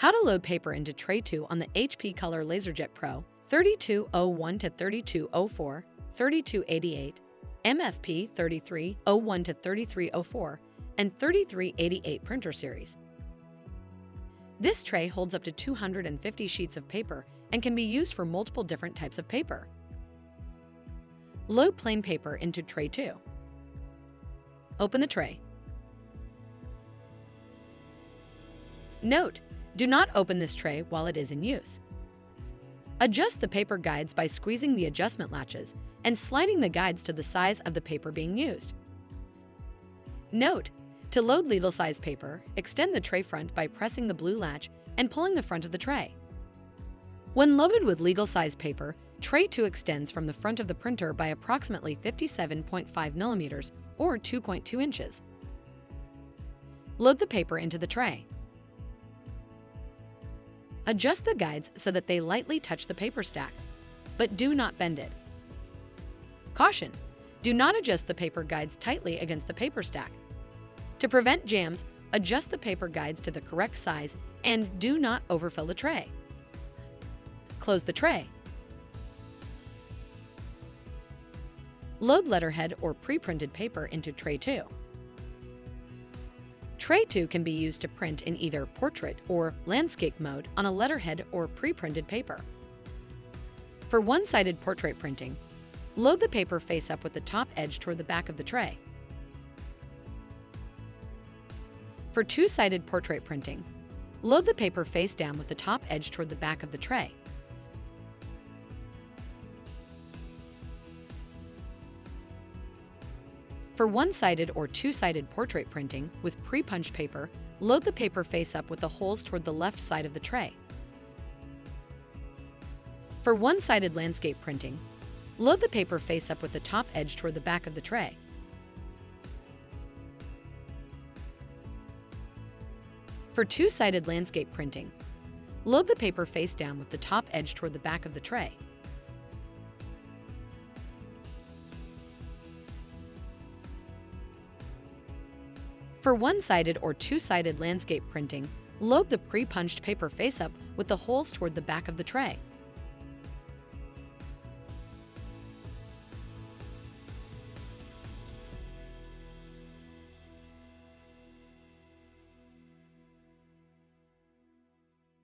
How to load paper into Tray 2 on the HP Color LaserJet Pro 3201 to 3204, 3288, MFP 3301 to 3304, and 3388 printer series. This tray holds up to 250 sheets of paper and can be used for multiple different types of paper. Load plain paper into Tray 2. Open the tray. Note: do not open this tray while it is in use. Adjust the paper guides by squeezing the adjustment latches and sliding the guides to the size of the paper being used. Note: to load legal size paper, extend the tray front by pressing the blue latch and pulling the front of the tray. When loaded with legal size paper, Tray 2 extends from the front of the printer by approximately 57.5 millimeters or 2.2 inches. Load the paper into the tray. Adjust the guides so that they lightly touch the paper stack, but do not bend it. Caution: do not adjust the paper guides tightly against the paper stack. To prevent jams, adjust the paper guides to the correct size and do not overfill the tray. Close the tray. Load letterhead or pre-printed paper into Tray 2. Tray 2 can be used to print in either portrait or landscape mode on a letterhead or pre-printed paper. For one-sided portrait printing, load the paper face up with the top edge toward the back of the tray. For two-sided portrait printing, load the paper face down with the top edge toward the back of the tray. For one-sided or two-sided portrait printing with pre-punched paper, load the paper face up with the holes toward the left side of the tray. For one-sided landscape printing, load the paper face up with the top edge toward the back of the tray. For two-sided landscape printing, load the paper face down with the top edge toward the back of the tray. For one-sided or two-sided landscape printing, load the pre-punched paper face up with the holes toward the back of the tray.